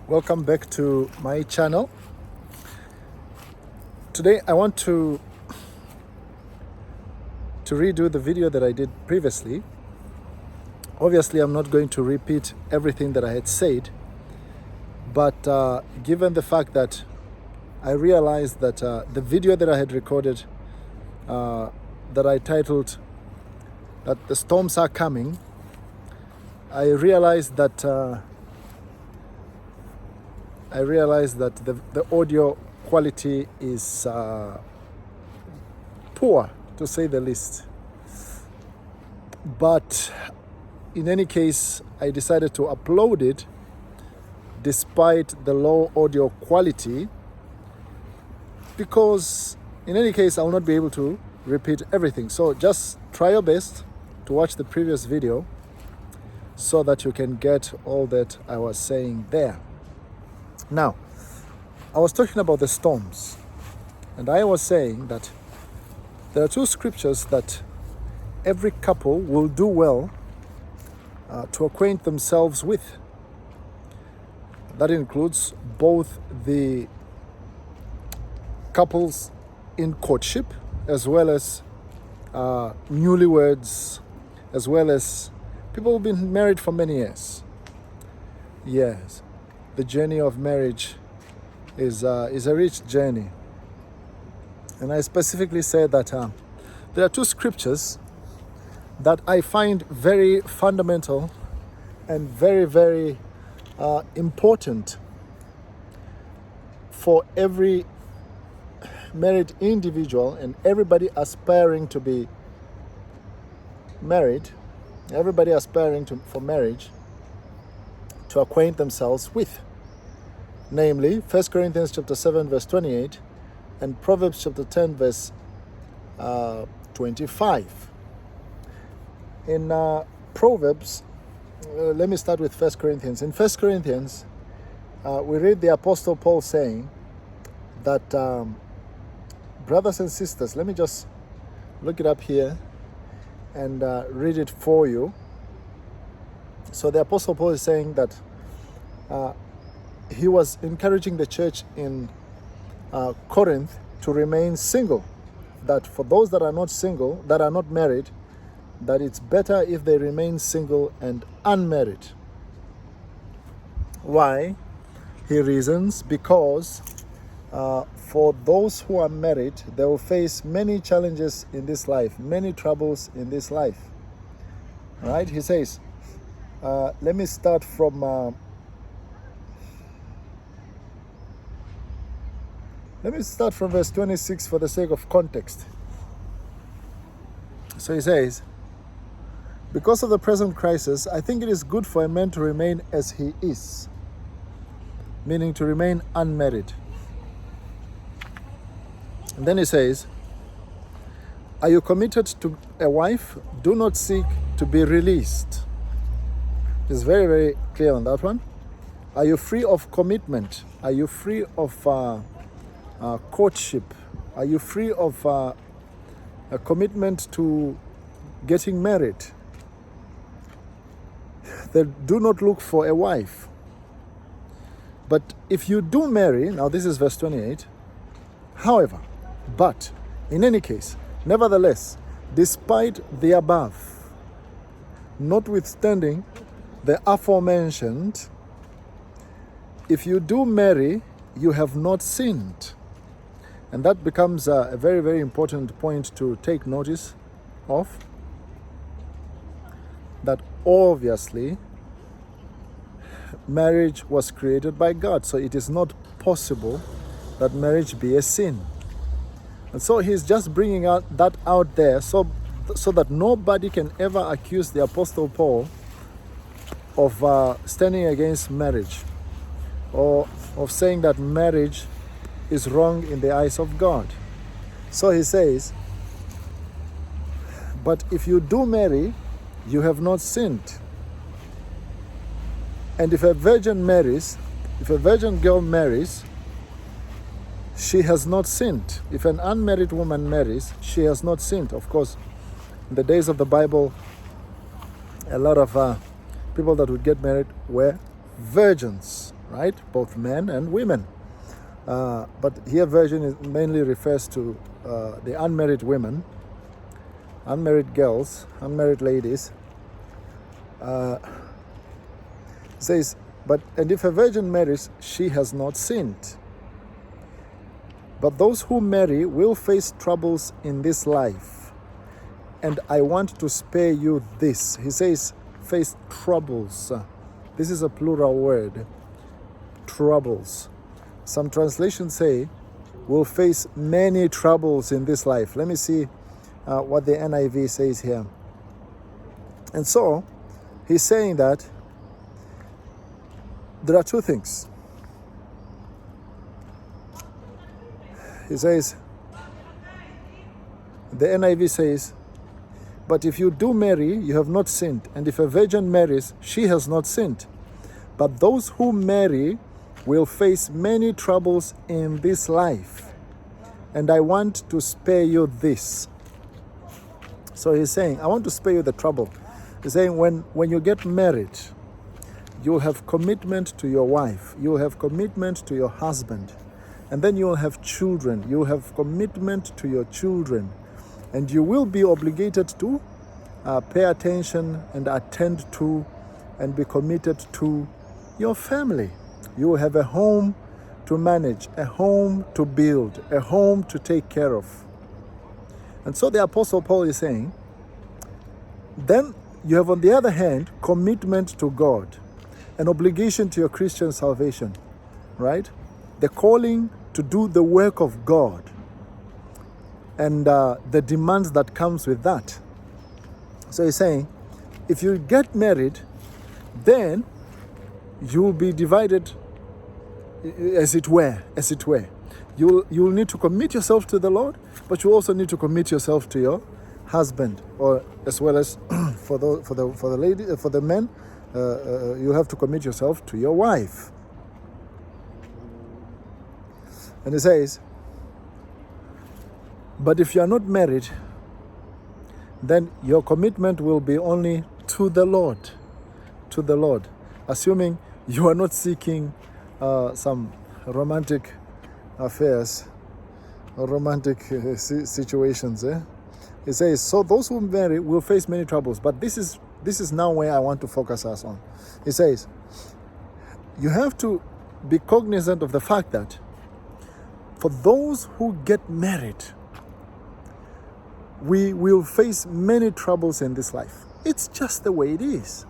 Welcome back to my channel. Today I want to redo the video that I did previously. Obviously I'm not going to repeat everything that I had said, but given the fact that I realized that the video that I had recorded that I titled that the storms are coming, I realized that the audio quality is poor, to say the least. But in any case, I decided to upload it despite the low audio quality, because in any case, I'll not be able to repeat everything. So just try your best to watch the previous video so that you can get all that I was saying there. Now, I was talking about the storms, and I was saying that there are two scriptures that every couple will do well to acquaint themselves with. That includes both the couples in courtship, as well as newlyweds, as well as people who've been married for many years. Yes, the journey of marriage is a rich journey. And I specifically say that there are two scriptures that I find very fundamental and very, very important for every married individual and everybody aspiring to be married, everybody aspiring for marriage, to acquaint themselves with. Namely, 1 Corinthians chapter 7 verse 28 and Proverbs chapter 10 verse 25. In Proverbs, let me start with 1 Corinthians. In 1 Corinthians, we read the Apostle Paul saying that, brothers and sisters, let me just look it up here and read it for you. So the Apostle Paul is saying that he was encouraging the church in Corinth to remain single. That for those that are not single, that are not married, that it's better if they remain single and unmarried. Why? He reasons because for those who are married, they will face many challenges in this life, many troubles in this life. Right? He says, let me start from verse 26 for the sake of context. So he says, because of the present crisis, I think it is good for a man to remain as he is, meaning to remain unmarried. And then he says, are you committed to a wife? Do not seek to be released. It's very, very clear on that one. Are you free of commitment? Are you free of courtship? Are you free of a commitment to getting married? They do not look for a wife. But if you do marry, now this is verse 28, however, but in any case, nevertheless, despite the above, notwithstanding the aforementioned, if you do marry, you have not sinned. And that becomes a very, very important point to take notice of. That obviously, marriage was created by God. So it is not possible that marriage be a sin. And so he's just bringing that out there so that nobody can ever accuse the Apostle Paul of standing against marriage, or of saying that marriage is wrong in the eyes of God. So he says, but if you do marry, you have not sinned. And if a virgin girl marries, she has not sinned. If an unmarried woman marries, she has not sinned. Of course, in the days of the Bible, a lot of people that would get married were virgins, right? Both men and women. But here version mainly refers to the unmarried women, unmarried girls, unmarried ladies. Says, and if a virgin marries, she has not sinned. But those who marry will face troubles in this life. And I want to spare you this. He says, face troubles. This is a plural word. Troubles. Some translations say, will face many troubles in this life. Let me see what the NIV says here. And so, he's saying that there are two things. He says, the NIV says, but if you do marry, you have not sinned. And if a virgin marries, she has not sinned. But those who marry will face many troubles in this life. And I want to spare you this. So he's saying, I want to spare you the trouble. He's saying, when you get married, you'll have commitment to your wife. You'll have commitment to your husband. And then you'll have children. You'll have commitment to your children. And you will be obligated to pay attention and attend to and be committed to your family. You will have a home to manage, a home to build, a home to take care of. And so the Apostle Paul is saying, then you have on the other hand, commitment to God, an obligation to your Christian salvation, right? The calling to do the work of God and the demands that comes with that. So he's saying, if you get married, then you'll be divided as it were. You'll need to commit yourself to the Lord, but you also need to commit yourself to your husband, or as well as for the men, you have to commit yourself to your wife. And he says, but if you are not married, then your commitment will be only to the Lord, assuming you are not seeking some romantic affairs or romantic situations. He says, so those who marry will face many troubles, but this is now where I want to focus us on. He says, you have to be cognizant of the fact that for those who get married, we will face many troubles in this life. It's just the way it is.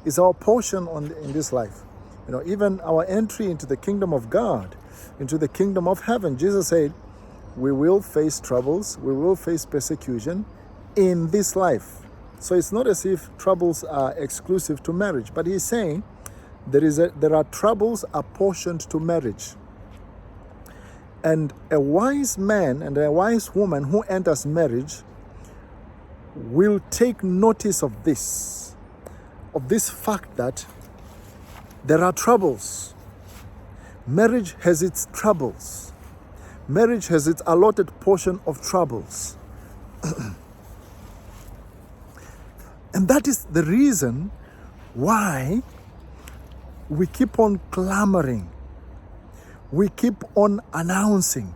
It's our portion in this life. You know, even our entry into the kingdom of God, into the kingdom of heaven, Jesus said, we will face troubles, we will face persecution in this life. So it's not as if troubles are exclusive to marriage, but he's saying there are troubles apportioned to marriage. And a wise man and a wise woman who enters marriage will take notice of this fact that there are troubles. Marriage has its troubles. Marriage has its allotted portion of troubles. And that is the reason why we keep on clamoring. We keep on announcing.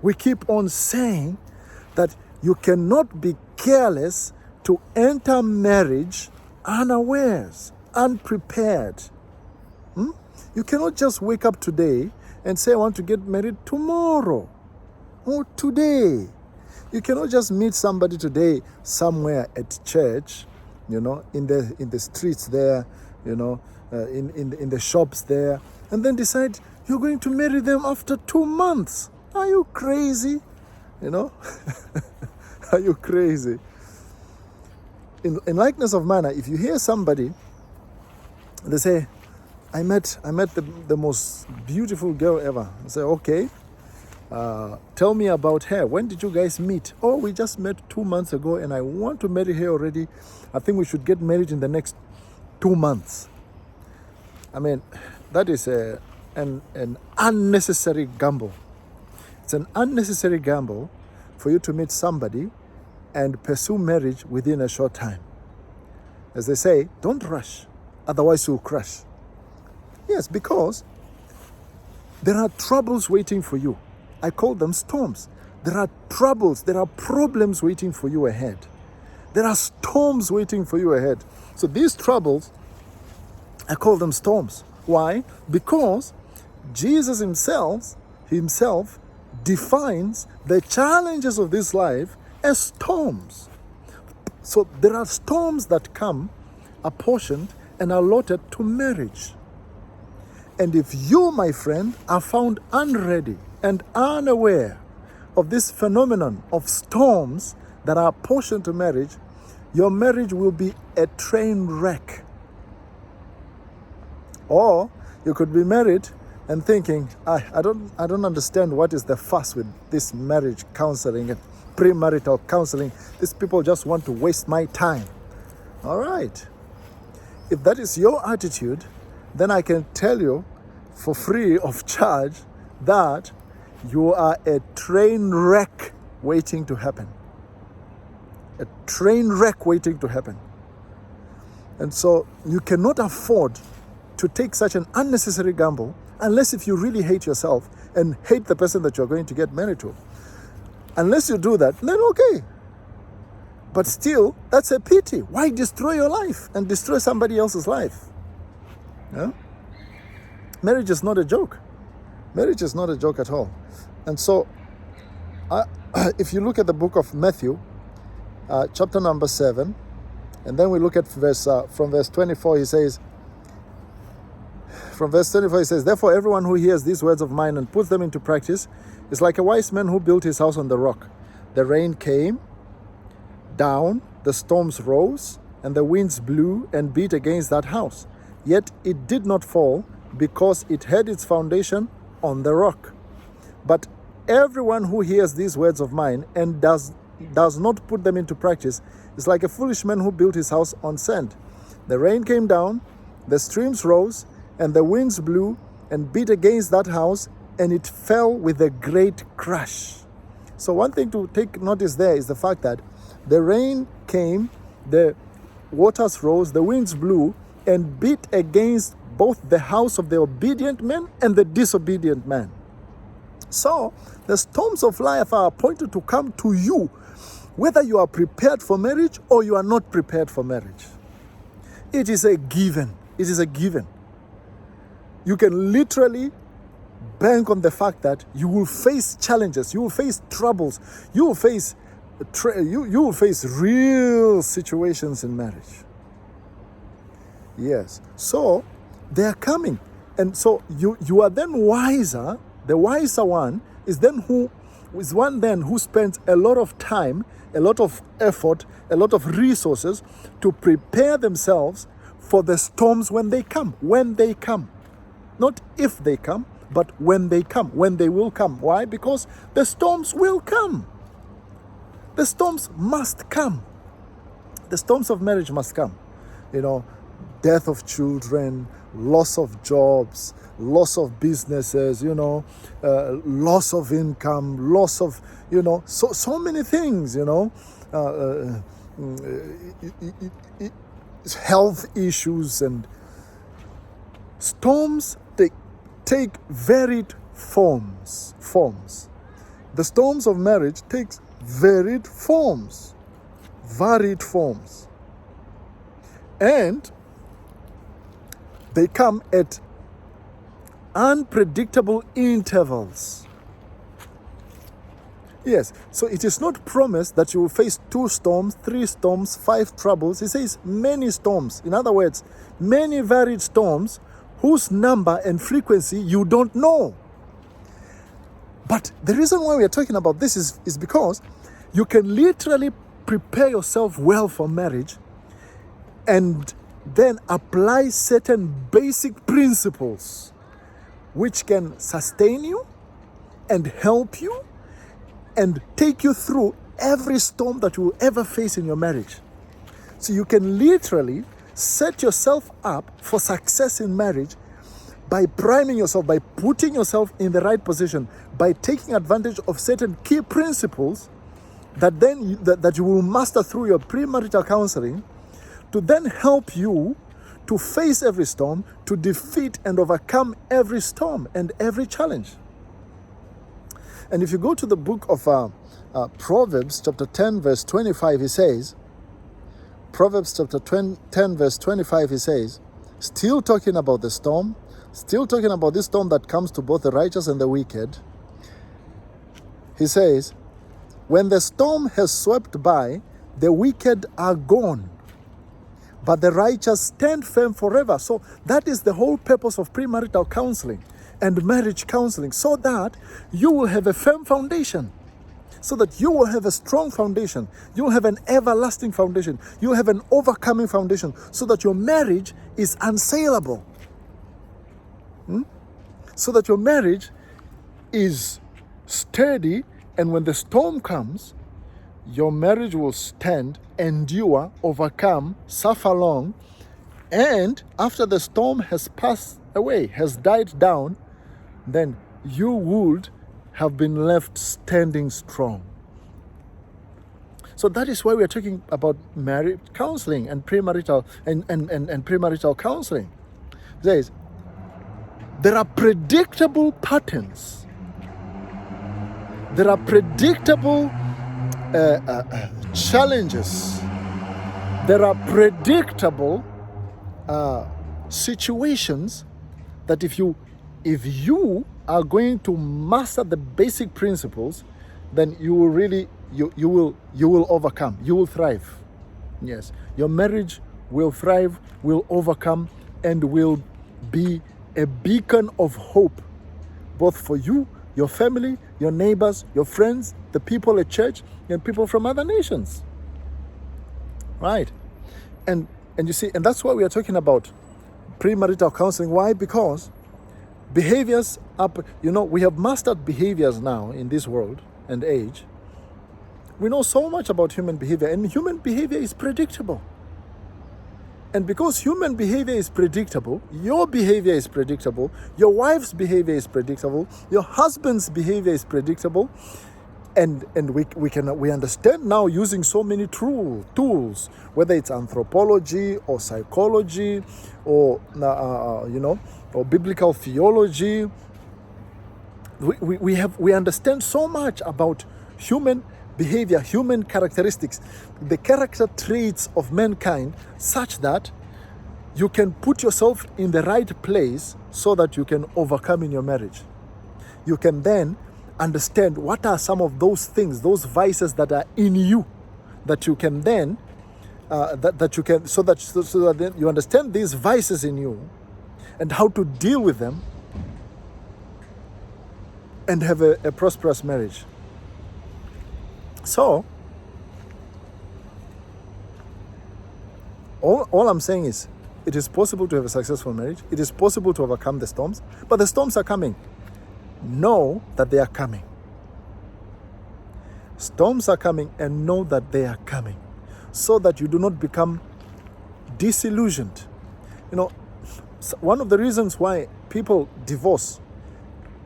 We keep on saying that you cannot be careless to enter marriage unawares, unprepared. You cannot just wake up today and say, I want to get married tomorrow or today. You cannot just meet somebody today somewhere at church, in the streets there, in the shops there, and then decide you're going to marry them after 2 months. Are you crazy? Are you crazy? In likeness of manner, if you hear somebody, they say, I met the most beautiful girl ever. I say, okay, tell me about her. When did you guys meet? Oh, we just met 2 months ago and I want to marry her already. I think we should get married in the next 2 months. I mean, that is an unnecessary gamble. It's an unnecessary gamble for you to meet somebody and pursue marriage within a short time. As they say, don't rush, otherwise you'll crash. Yes, because there are troubles waiting for you. I call them storms. There are troubles, there are problems waiting for you ahead. There are storms waiting for you ahead. So these troubles, I call them storms. Why? Because Jesus himself defines the challenges of this life as storms. So there are storms that come apportioned and allotted to marriage. And if you, my friend, are found unready and unaware of this phenomenon of storms that are apportioned to marriage, your marriage will be a train wreck. Or you could be married and thinking, I don't understand what is the fuss with this marriage counseling and premarital counseling. These people just want to waste my time. All right. If that is your attitude, then I can tell you for free of charge that you are a train wreck waiting to happen. A train wreck waiting to happen. And so you cannot afford to take such an unnecessary gamble unless if you really hate yourself and hate the person that you're going to get married to. Unless you do that, then okay. But still, that's a pity. Why destroy your life and destroy somebody else's life? Yeah? Marriage is not a joke. Marriage is not a joke at all. And so, if you look at the book of Matthew, chapter number 7, and then we look at from verse 24, he says, therefore everyone who hears these words of mine and puts them into practice is like a wise man who built his house on the rock. The rain came down, the storms rose, and the winds blew and beat against that house. Yet it did not fall because it had its foundation on the rock. But everyone who hears these words of mine and does not put them into practice is like a foolish man who built his house on sand. The rain came down, the streams rose, and the winds blew and beat against that house, and it fell with a great crash. So one thing to take notice there is the fact that the rain came, the waters rose, the winds blew, and beat against both the house of the obedient man and the disobedient man. So the storms of life are appointed to come to you, whether you are prepared for marriage or you are not prepared for marriage. It is a given. It is a given. You can literally bank on the fact that you will face challenges, you will face troubles, you will face real situations in marriage. Yes. So they are coming. And so you are then wiser. The wiser one is one who spends a lot of time, a lot of effort, a lot of resources to prepare themselves for the storms when they come. When they come. Not if they come, but when they come, when they will come. Why? Because the storms will come. The storms must come. The storms of marriage must come. Death of children, loss of jobs, loss of businesses, loss of income, loss of, so many things, health issues, and storms take varied forms. The storms of marriage takes varied forms. And they come at unpredictable intervals. Yes, so it is not promised that you will face 2 storms, 3 storms, 5 troubles. He says many storms. In other words, many varied storms whose number and frequency you don't know. But the reason why we are talking about this is because you can literally prepare yourself well for marriage and then apply certain basic principles which can sustain you and help you and take you through every storm that you will ever face in your marriage. So you can literally set yourself up for success in marriage by priming yourself, by putting yourself in the right position, by taking advantage of certain key principles that you will master through your premarital counseling to then help you to face every storm, to defeat and overcome every storm and every challenge. And if you go to the book of Proverbs chapter 10 verse 25, he says, Proverbs chapter 10 verse 25, he says, still talking about the storm, still talking about this storm that comes to both the righteous and the wicked, he says, when the storm has swept by, the wicked are gone, but the righteous stand firm forever. So that is the whole purpose of premarital counseling and marriage counseling, so that you will have a firm foundation, so that you will have a strong foundation, you will have an everlasting foundation, you will have an overcoming foundation, so that your marriage is unsaleable. So that your marriage is sturdy, and when the storm comes, your marriage will stand, endure, overcome, suffer long, and after the storm has passed away, has died down, then you would have been left standing strong. So that is why we are talking about marriage counseling and premarital and premarital counseling. It says, there are predictable patterns. There are predictable challenges. There are predictable situations that if you are going to master the basic principles, then you will really you will overcome. You will thrive. Yes, your marriage will thrive, will overcome, and will be a beacon of hope, both for you, your family, your neighbors, your friends, the people at church, and people from other nations. Right? And you see, and that's why we are talking about premarital counseling. Why? Because behaviors we have mastered behaviors now in this world and age. We know so much about human behavior, and human behavior is predictable. And because human behavior is predictable, your behavior is predictable, your wife's behavior is predictable, your husband's behavior is predictable, and we understand now, using so many tools, whether it's anthropology or psychology or or biblical theology. We understand so much about human behavior, human characteristics, the character traits of mankind, such that you can put yourself in the right place so that you can overcome in your marriage. You can then understand what are some of those things, those vices that are in you, that you can then so that then you understand these vices in you and how to deal with them and have a prosperous marriage. So, all I'm saying is, it is possible to have a successful marriage. It is possible to overcome the storms, but the storms are coming. Know that they are coming. Storms are coming, and know that they are coming, so that you do not become disillusioned. One of the reasons why people divorce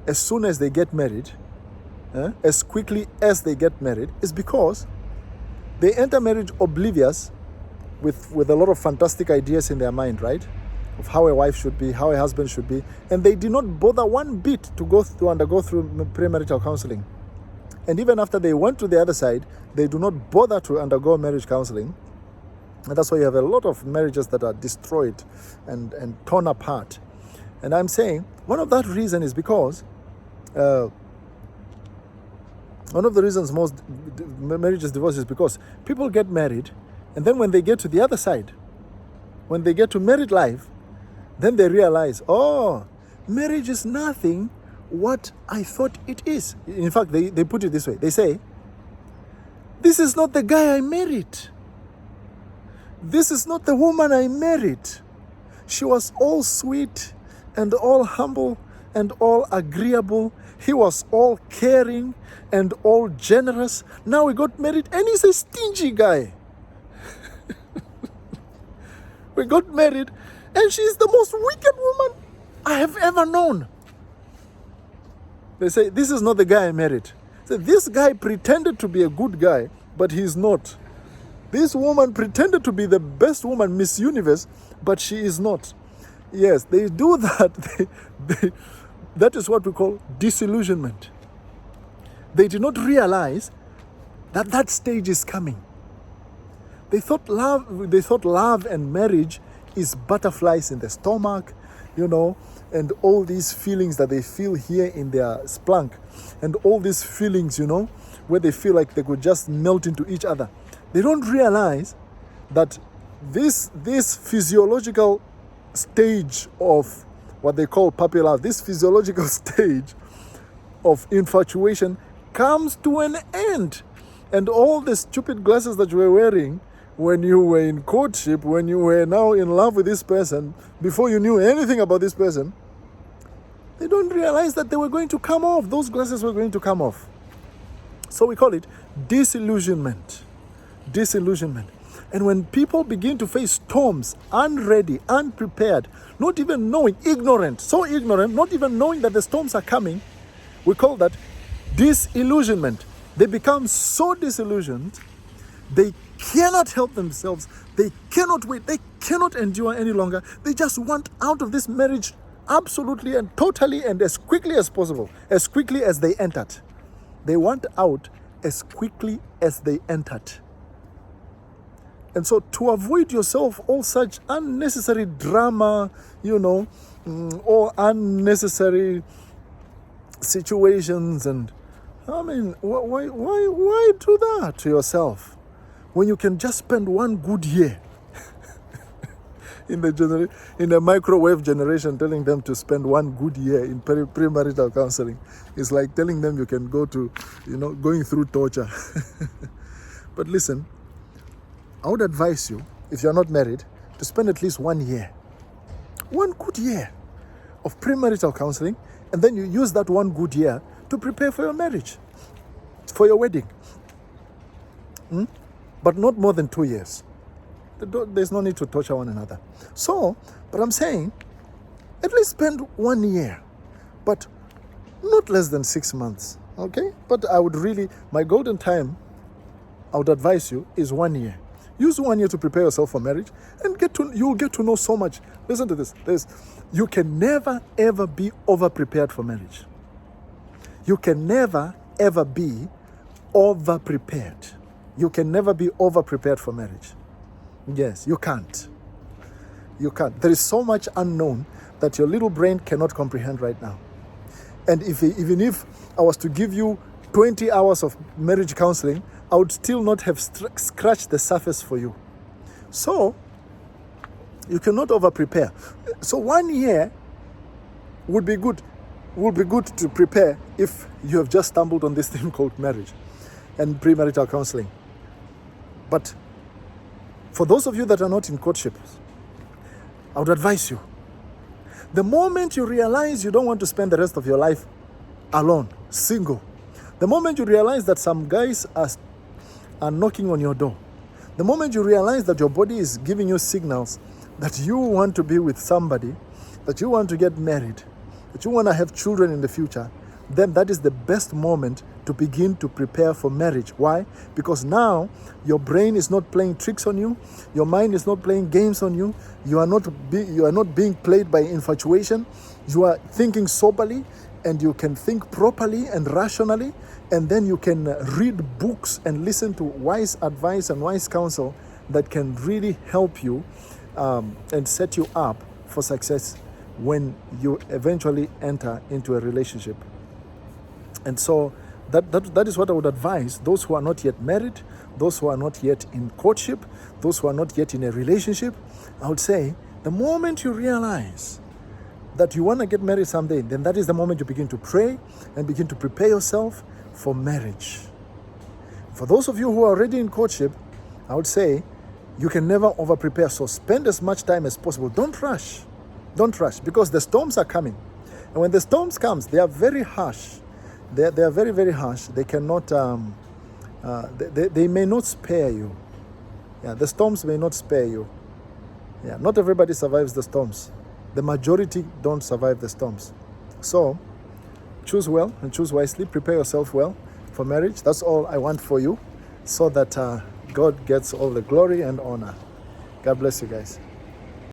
as soon as they get married, as quickly as they get married, is because they enter marriage oblivious with a lot of fantastic ideas in their mind, right? Of how a wife should be, how a husband should be, and they did not bother one bit to undergo through premarital counseling. And even after they went to the other side, they do not bother to undergo marriage counseling. And that's why you have a lot of marriages that are destroyed and torn apart. And I'm saying one of that reason is because one of the reasons most marriages divorce is because people get married, and then when they get to the other side, when they get to married life, then they realize, marriage is nothing what I thought it is. In fact, they put it this way. They say, this is not the guy I married. This is not the woman I married. She was all sweet and all humble and all agreeable. He was all caring and all generous. Now we got married and he's a stingy guy. We got married and she's the most wicked woman I have ever known. They say, this is not the guy I married. So this guy pretended to be a good guy, but he's not. This woman pretended to be the best woman, Miss Universe, but she is not. Yes, they do that. That is what we call disillusionment. They did not realize that that stage is coming. They thought love and marriage is butterflies in the stomach, and all these feelings that they feel here in their splunk, and all these feelings, where they feel like they could just melt into each other. They don't realize that this physiological stage of what they call puppy love, this physiological stage of infatuation comes to an end. And all the stupid glasses that you were wearing when you were in courtship, when you were now in love with this person, before you knew anything about this person, they don't realize that they were going to come off. Those glasses were going to come off. So we call it disillusionment. Disillusionment. And when people begin to face storms, unready, unprepared, not even knowing, ignorant, so ignorant, not even knowing that the storms are coming, we call that disillusionment. They become so disillusioned, they cannot help themselves, they cannot wait, they cannot endure any longer. They just want out of this marriage absolutely and totally and as quickly as possible, as quickly as they entered. They want out as quickly as they entered. And so to avoid yourself all such unnecessary drama, or unnecessary situations, and why do that to yourself when you can just spend one good year in the microwave generation, telling them to spend one good year in premarital counseling? It's like telling them you can go to, going through torture. But listen, I would advise you, if you're not married, to spend at least 1 year, one good year of premarital counseling, and then you use that one good year to prepare for your marriage, for your wedding. But not more than 2 years. There's no need to torture one another. So, but I'm saying, at least spend 1 year, but not less than 6 months, okay? But I would my golden time, I would advise you, is 1 year. Use 1 year to prepare yourself for marriage, and you'll get to know so much. Listen to this. You can never, ever be over-prepared for marriage. You can never, ever be over-prepared. You can never be over-prepared for marriage. Yes, you can't. You can't. There is so much unknown that your little brain cannot comprehend right now. And even if I was to give you 20 hours of marriage counseling, I would still not have scratched the surface for you. So, you cannot over-prepare. So 1 year would be good to prepare if you have just stumbled on this thing called marriage and premarital counseling. But for those of you that are not in courtship, I would advise you, the moment you realize you don't want to spend the rest of your life alone, single, the moment you realize that some guys are knocking on your door, the moment you realize that your body is giving you signals that you want to be with somebody, that you want to get married, that you want to have children in the future, then that is the best moment to begin to prepare for marriage. Why? Because now your brain is not playing tricks on you, your mind is not playing games on you, you are not being played by infatuation, you are thinking soberly, and you can think properly and rationally, and then you can read books and listen to wise advice and wise counsel that can really help you and set you up for success when you eventually enter into a relationship. And so that is what I would advise those who are not yet married, those who are not yet in courtship, those who are not yet in a relationship. I would say the moment you realize that you want to get married someday, then that is the moment you begin to pray and begin to prepare yourself for marriage. For those of you who are already in courtship, I would say you can never over-prepare. So spend as much time as possible. Don't rush. Don't rush, because the storms are coming. And when the storms comes, they are very harsh. They are very, very harsh. They cannot, they may not spare you. Yeah, the storms may not spare you. Yeah, not everybody survives the storms. The majority don't survive the storms. So choose well and choose wisely. Prepare yourself well for marriage. That's all I want for you, so that God gets all the glory and honor. God bless you guys.